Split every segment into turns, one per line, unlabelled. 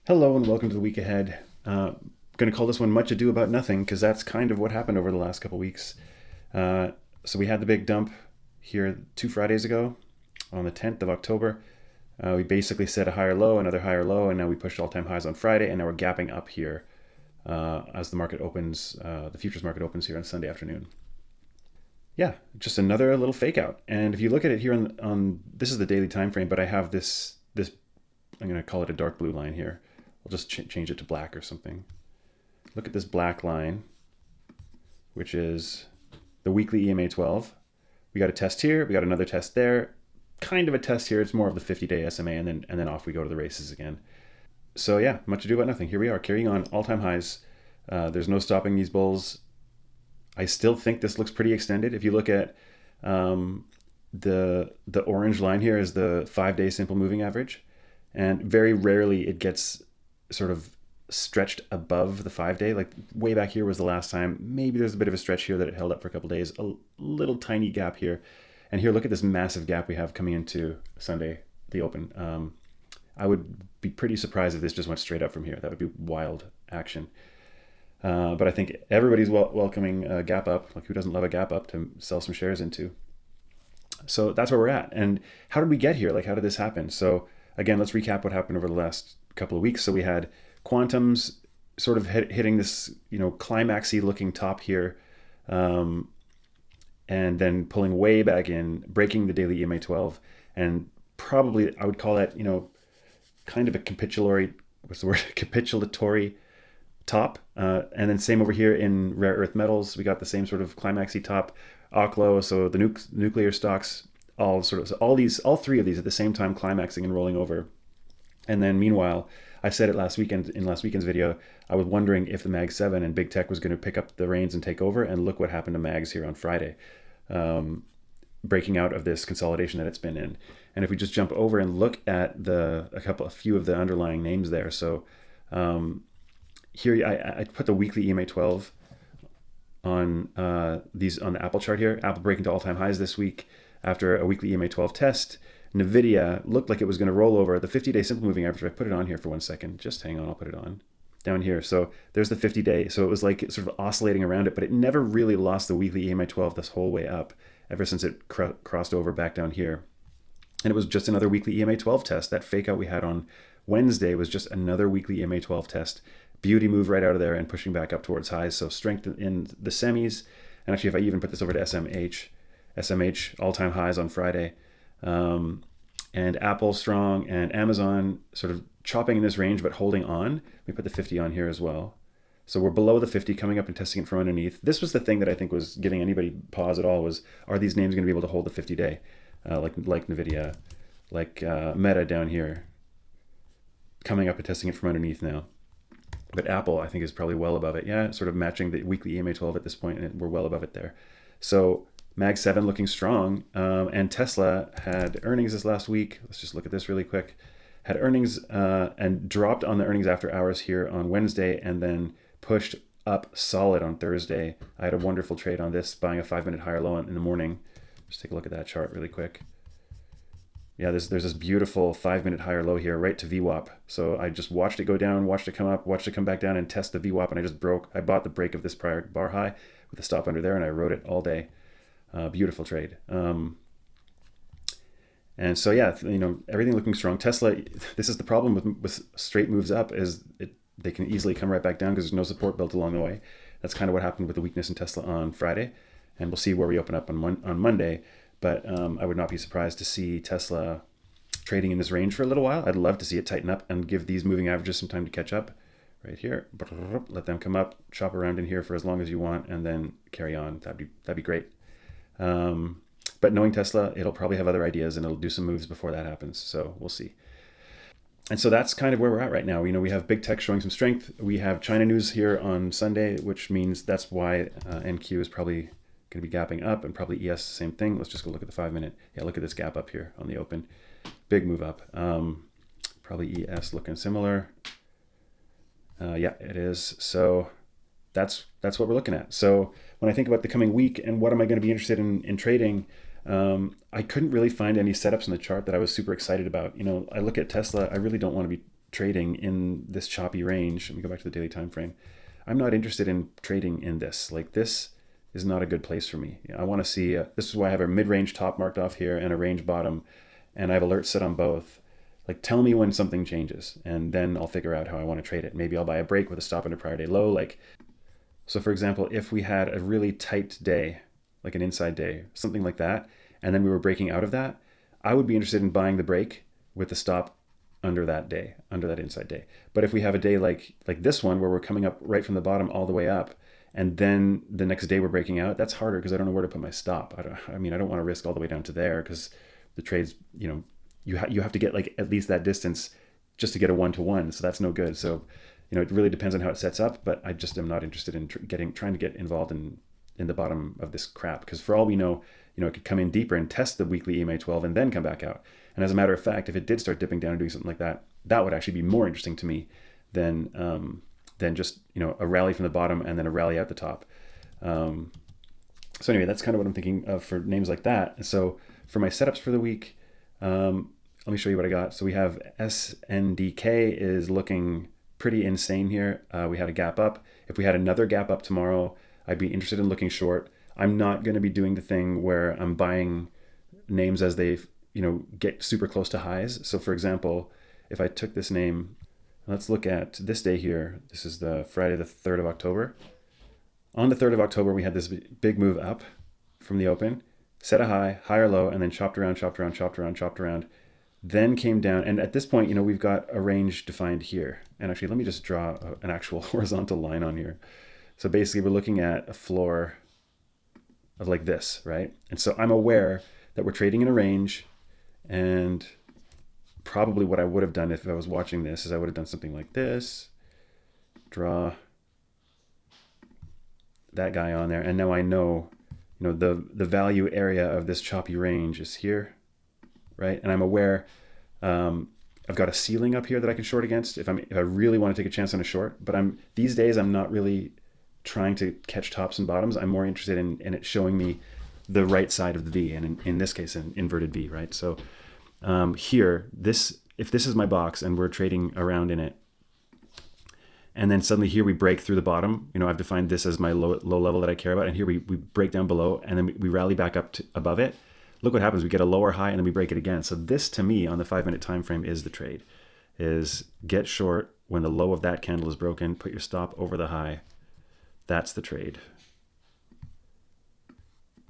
Hello and welcome to the week ahead. Going to call this one Much Ado About Nothing because that's kind of what happened over the last couple weeks. So we had the big dump here 2 Fridays ago on the 10th of October. We basically set a higher low, another higher low, and now we pushed all-time highs on Friday, and now we're gapping up here as the market opens, the futures market opens here on Sunday afternoon. Yeah, just another little fake out. And if you look at it here on this is the daily time frame, but I have this I'm going to call it a dark blue line here. I'll just change it to black or something. Look at this black line, which is the weekly EMA 12. We got a test here. We got another test there. Kind of a test here. It's more of the 50-day SMA, and then off we go to the races again. So yeah, much ado about nothing. Here we are, carrying on all-time highs. There's no stopping these bulls. I still think this looks pretty extended. If you look at the orange line here is the 5-day simple moving average, and very rarely it gets sort of stretched above the 5-day. Like way back here was the last time. Maybe there's a bit of a stretch here that it held up for a couple days. A little tiny gap here, and here look at this massive gap we have coming into Sunday, the open. I would be pretty surprised if this just went straight up from here. That would be wild action. But I think everybody's welcoming a gap up. Like who doesn't love a gap up to sell some shares into? So that's where we're at. And how did we get here? Like how did this happen? So again, let's recap what happened over the last couple of weeks. So we had quantums sort of hitting this, climaxy looking top here, and then pulling way back in, breaking the daily EMA 12, and probably I would call that, kind of a capitulatory, capitulatory top. And then same over here in rare earth metals, we got the same sort of climaxy top, Oklo. So the nuclear stocks, all three of these at the same time climaxing and rolling over. And then meanwhile, I said it last weekend's video, I was wondering if the Mag 7 and big tech was going to pick up the reins and take over, and look what happened to Mags here on Friday, breaking out of this consolidation that it's been in. And if we just jump over and look at a few of the underlying names there. So here I put the weekly EMA 12 on on the Apple chart here. Apple breaking to all-time highs this week after a weekly EMA 12 test. NVIDIA looked like it was going to roll over. The 50-day simple moving average, I put it on here for 1 second. Just hang on, I'll put it on. Down here. So there's the 50-day. So it was like sort of oscillating around it, but it never really lost the weekly EMA 12 this whole way up, ever since it crossed over back down here. And it was just another weekly EMA 12 test. That fake out we had on Wednesday was just another weekly EMA 12 test. Beauty move right out of there and pushing back up towards highs. So strength in the semis. And actually, if I even put this over to SMH all-time highs on Friday. And Apple strong, and Amazon sort of chopping in this range but holding on. We put the 50 on here as well. So we're below the 50, coming up and testing it from underneath. This was the thing that I think was giving anybody pause at all, was are these names going to be able to hold the 50-day? Like NVIDIA, like Meta down here, coming up and testing it from underneath now. But Apple, I think, is probably well above it. Yeah, sort of matching the weekly EMA 12 at this point, and we're well above it there. So Mag 7 looking strong, and Tesla had earnings this last week. Let's just look at this really quick. Had earnings and dropped on the earnings after hours here on Wednesday, and then pushed up solid on Thursday. I had a wonderful trade on this, buying a 5-minute higher low in the morning. Just take a look at that chart really quick. Yeah, there's this beautiful 5-minute higher low here, right to VWAP. So I just watched it go down, watched it come up, watched it come back down and test the VWAP, and I bought the break of this prior bar high with a stop under there, and I rode it all day. Beautiful trade. And so, yeah, everything looking strong. Tesla, this is the problem with straight moves up, is they can easily come right back down because there's no support built along the way. That's kind of what happened with the weakness in Tesla on Friday. And we'll see where we open up on Monday. But I would not be surprised to see Tesla trading in this range for a little while. I'd love to see it tighten up and give these moving averages some time to catch up. Right here, let them come up, chop around in here for as long as you want, and then carry on. That'd be great. But knowing Tesla, it'll probably have other ideas and it'll do some moves before that happens. So we'll see. And so that's kind of where we're at right now. We have big tech showing some strength. We have China news here on Sunday, which means that's why NQ is probably going to be gapping up, and probably ES the same thing. Let's just go look at the 5-minute. Yeah, look at this gap up here on the open. Big move up. Probably ES looking similar. Yeah, it is. So that's what we're looking at. So when I think about the coming week and what am I going to be interested in trading, I couldn't really find any setups in the chart that I was super excited about. I look at Tesla. I really don't want to be trading in this choppy range. Let me go back to the daily time frame. I'm not interested in trading in this. Like, this is not a good place for me. I want to see, this is why I have a mid-range top marked off here and a range bottom, and I have alerts set on both. Like, tell me when something changes, and then I'll figure out how I want to trade it. Maybe I'll buy a break with a stop into prior day low. Like, so for example, if we had a really tight day, like an inside day, something like that, and then we were breaking out of that, I would be interested in buying the break with the stop under that day, under that inside day. But if we have a day like this one, where we're coming up right from the bottom all the way up, and then the next day we're breaking out, that's harder because I don't know where to put my stop. I don't want to risk all the way down to there, because the trades, you have to get like at least that distance just to get a 1-to-1. So that's no good. So, it really depends on how it sets up, but I just am not interested in trying to get involved in the bottom of this crap, because for all we know, it could come in deeper and test the weekly EMA 12 and then come back out. And as a matter of fact, if it did start dipping down and doing something like that, that would actually be more interesting to me than just a rally from the bottom and then a rally out the top. So anyway, that's kind of what I'm thinking of for names like that. And so for my setups for the week, let me show you what I got. So we have SNDK is looking pretty insane here. We had a gap up. If we had another gap up tomorrow, I'd be interested in looking short. I'm not going to be doing the thing where I'm buying names as they get super close to highs. So for example, if I took this name, let's look at this day here. This is the Friday the 3rd of October. On the 3rd of October, we had this big move up from the open, set a high, higher low, and then chopped around, then came down. And at this point, we've got a range defined here. And actually, let me just draw an actual horizontal line on here. So basically, we're looking at a floor of like this, right? And so I'm aware that we're trading in a range, and probably what I would have done if I was watching this is I would have done something like this, draw that guy on there, and now I know, the value area of this choppy range is here, right? And I'm aware I've got a ceiling up here that I can short against if I really want to take a chance on a short. But these days I'm not really trying to catch tops and bottoms. I'm more interested in it showing me the right side of the V, and in this case, an inverted V, right? So here, if this is my box and we're trading around in it, and then suddenly here we break through the bottom, I've defined this as my low level that I care about, and here we break down below, and then we rally back up to above it. Look what happens. We get a lower high, and then we break it again. So this, to me, on the 5-minute time frame, is the trade, is get short when the low of that candle is broken, put your stop over the high. That's the trade.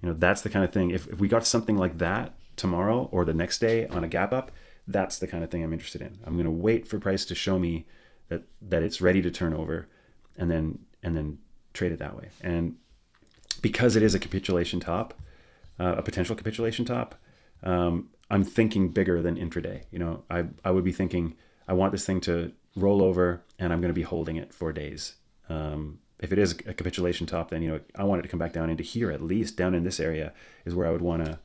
That's the kind of thing. If we got something like that tomorrow or the next day on a gap up, that's the kind of thing I'm interested in. I'm going to wait for price to show me that it's ready to turn over, and then trade it that way. And because it is a capitulation top, a potential capitulation top, I'm thinking bigger than intraday. I would be thinking, I want this thing to roll over, and I'm going to be holding it for days. If it is a capitulation top, then I want it to come back down into here, at least down in this area is where I would want to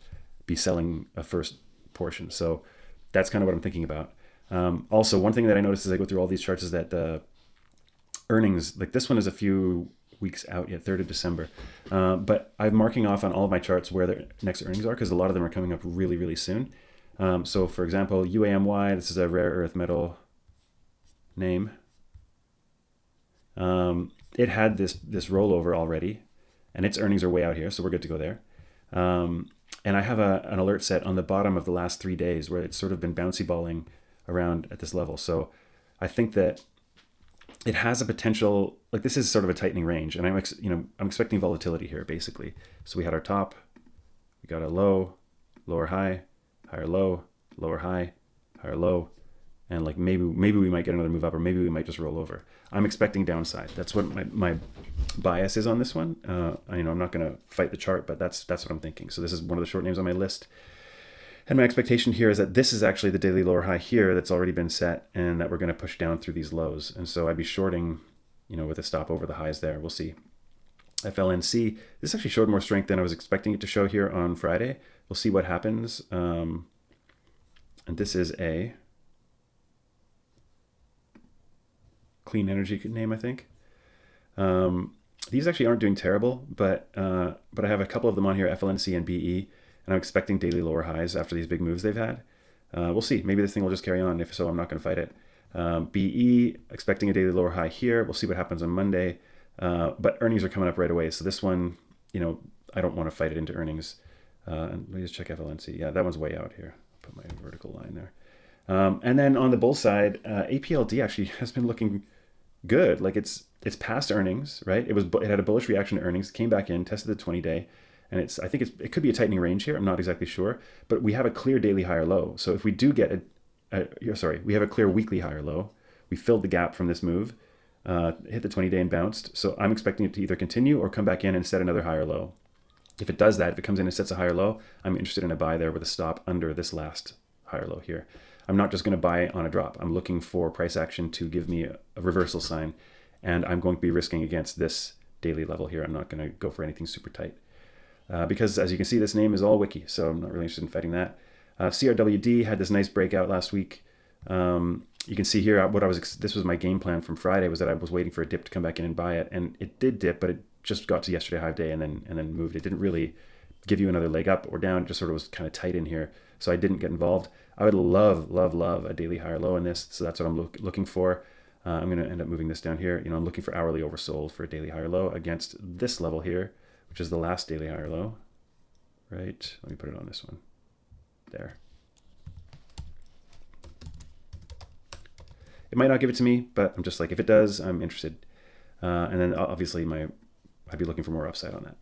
be selling a first portion. So that's kind of what I'm thinking about. Also, one thing that I noticed as I go through all these charts is that the earnings, like this one is a few weeks out yet, 3rd of December. But I'm marking off on all of my charts where the next earnings are, because a lot of them are coming up really, really soon. So for example, UAMY, this is a rare earth metal name. It had this rollover already, and its earnings are way out here, so we're good to go there. And I have an alert set on the bottom of the last 3 days where it's sort of been bouncy balling around at this level. So I think that it has a potential, like this is sort of a tightening range, and I'm expecting volatility here basically. So we had our top, we got a low, lower high, higher low, lower high, higher low, and like maybe we might get another move up, or maybe we might just roll over. I'm expecting downside. That's what my bias is on this one. I'm not going to fight the chart, but that's what I'm thinking. So this is one of the short names on my list. And my expectation here is that this is actually the daily lower high here that's already been set, and that we're going to push down through these lows. And so I'd be shorting, with a stop over the highs there. We'll see. FLNC, this actually showed more strength than I was expecting it to show here on Friday. We'll see what happens. And this is a clean energy name, I think. These actually aren't doing terrible, but I have a couple of them on here, FLNC and BE, and I'm expecting daily lower highs after these big moves they've had. We'll see. Maybe this thing will just carry on. If so, I'm not going to fight it. BE, expecting a daily lower high here. We'll see what happens on Monday. But earnings are coming up right away. So this one, I don't want to fight it into earnings. And let me just check FLNC. Yeah, that one's way out here. Put my vertical line there. And then on the bull side, APLD actually has been looking good. Like it's past earnings, right? It had a bullish reaction to earnings, came back in, tested the 20-day, and I think it could be a tightening range here. I'm not exactly sure, but we have a clear daily higher low. So if we do get we have a clear weekly higher low. We filled the gap from this move, hit the 20-day and bounced. So I'm expecting it to either continue or come back in and set another higher low. If it does that, if it comes in and sets a higher low, I'm interested in a buy there with a stop under this last higher low here. I'm not just going to buy on a drop. I'm looking for price action to give me a reversal sign, and I'm going to be risking against this daily level here. I'm not going to go for anything super tight because, as you can see, this name is all wiki, so I'm not really interested in fighting that. CRWD had this nice breakout last week. You can see here this was my game plan from Friday, was that I was waiting for a dip to come back in and buy it, and it did dip, but it just got to yesterday high day and then moved. It didn't really give you another leg up or down. It just sort of was kind of tight in here, so I didn't get involved. I would love a daily higher low in this, so that's what I'm looking for. I'm going to end up moving this down here. I'm looking for hourly oversold for a daily higher low against this level here, which is the last daily higher low. Right? Let me put it on this one. There. It might not give it to me, but I'm just like, if it does, I'm interested. And then obviously I'd be looking for more upside on that.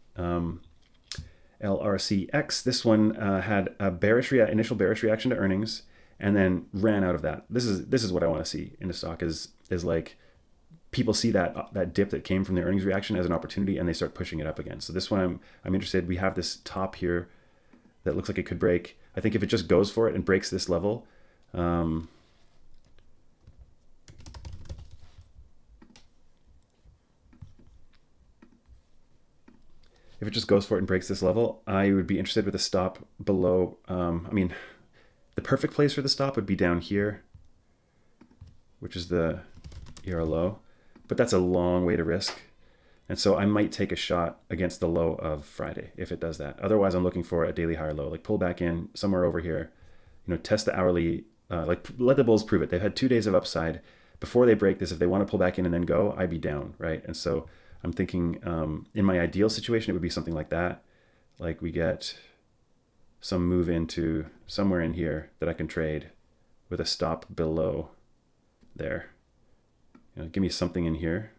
LRCX, this one had a initial bearish reaction to earnings and then ran out of that. This is what I want to see in the stock is like people see that dip that came from the earnings reaction as an opportunity and they start pushing it up again. So this one I'm interested. We have this top here that looks like it could break. I think if it just goes for it and breaks this level, if it just goes for it and breaks this level, I would be interested with a stop below. The perfect place for the stop would be down here, which is the ER low, but that's a long way to risk. And so I might take a shot against the low of Friday if it does that. Otherwise, I'm looking for a daily higher low, like pull back in somewhere over here, test the hourly, let the bulls prove it. They've had 2 days of upside. Before they break this, if they want to pull back in and then go, I'd be down, right? And so I'm thinking in my ideal situation, it would be something like that. Like we get some move into somewhere in here that I can trade with a stop below there. Give me something in here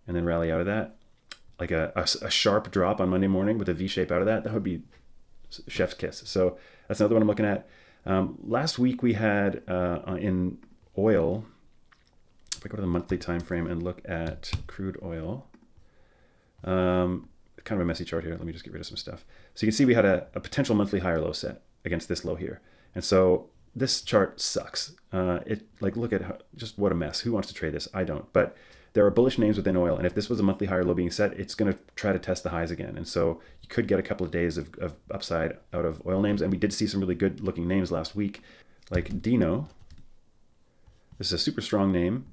and then rally out of that. Like a sharp drop on Monday morning with a V shape out of that. That would be chef's kiss. So that's another one I'm looking at. Last week we had in oil, if I go to the monthly time frame and look at crude oil, kind of a messy chart here. Let me just get rid of some stuff. So you can see we had a potential monthly higher low set against this low here. And so this chart sucks. Look at just what a mess. Who wants to trade this? I don't. But there are bullish names within oil. And if this was a monthly higher low being set, it's going to try to test the highs again. And so you could get a couple of days of upside out of oil names. And we did see some really good looking names last week, like Dino. This is a super strong name,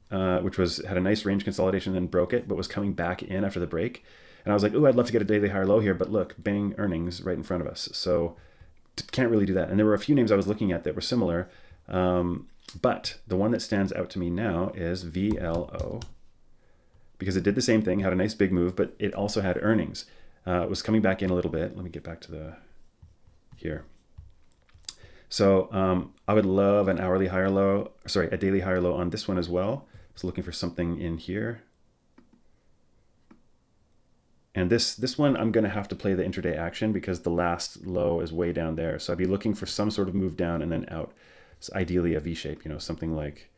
which had a nice range consolidation and then broke it, but was coming back in after the break. And I was like, oh, I'd love to get a daily higher low here, but look, bang, earnings right in front of us. So can't really do that. And there were a few names I was looking at that were similar, but the one that stands out to me now is VLO, because it did the same thing, had a nice big move, but it also had earnings. It was coming back in a little bit. Let me get back to here. So I would love a daily higher low on this one as well. So looking for something in here. And this one, I'm going to have to play the intraday action because the last low is way down there. So I'd be looking for some sort of move down and then out. So ideally a V shape, something like,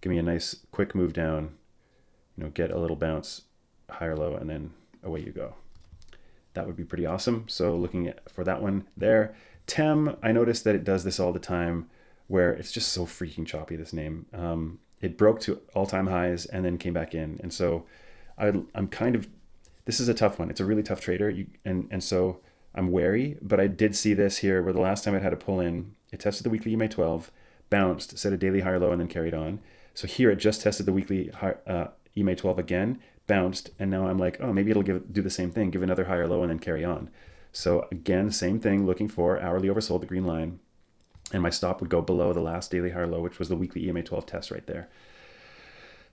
give me a nice quick move down, get a little bounce, higher low, and then away you go. That would be pretty awesome. So looking for that one there. TEM, I noticed that it does this all the time where it's just so freaking choppy, this name. It broke to all-time highs and then came back in. And so this is a tough one. It's a really tough trader. And so I'm wary, but I did see this here where the last time it had a pull in, it tested the weekly EMA 12, bounced, set a daily higher low, and then carried on. So here it just tested the weekly EMA 12 again, bounced, and now I'm like, oh, maybe it'll do the same thing, give another higher low, and then carry on. So again, same thing, looking for hourly oversold, the green line. and my stop would go below the last daily higher low, which was the weekly EMA 12 test right there.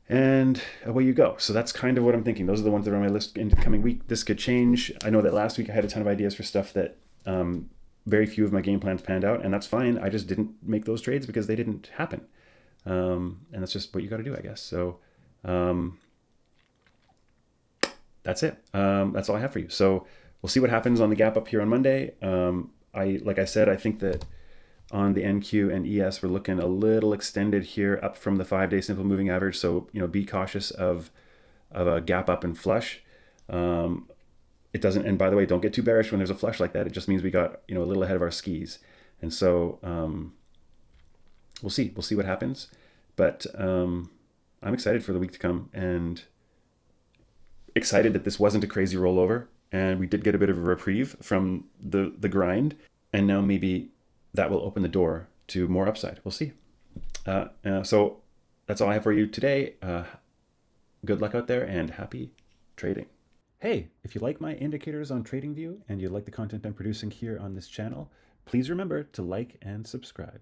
And away you go. So that's kind of what I'm thinking. Those are the ones that are on my list into the coming week. This could change. I know that last week I had a ton of ideas for stuff that very few of my game plans panned out, and that's fine. I just didn't make those trades because they didn't happen. And that's just what you got to do, I guess. So that's it. That's all I have for you. So we'll see what happens on the gap up here on Monday. Like I said, I think that on the NQ and ES, we're looking a little extended here up from the 5-day simple moving average. So, be cautious of a gap up and flush. It doesn't, and by the way, don't get too bearish when there's a flush like that. It just means we got, a little ahead of our skis. And so we'll see what happens. But I'm excited for the week to come, and excited that this wasn't a crazy rollover. And we did get a bit of a reprieve from the grind. And now maybe that will open the door to more upside. We'll see. So that's all I have for you today. Good luck out there and happy trading. Hey, if you like my indicators on TradingView and you like the content I'm producing here on this channel, please remember to like and subscribe.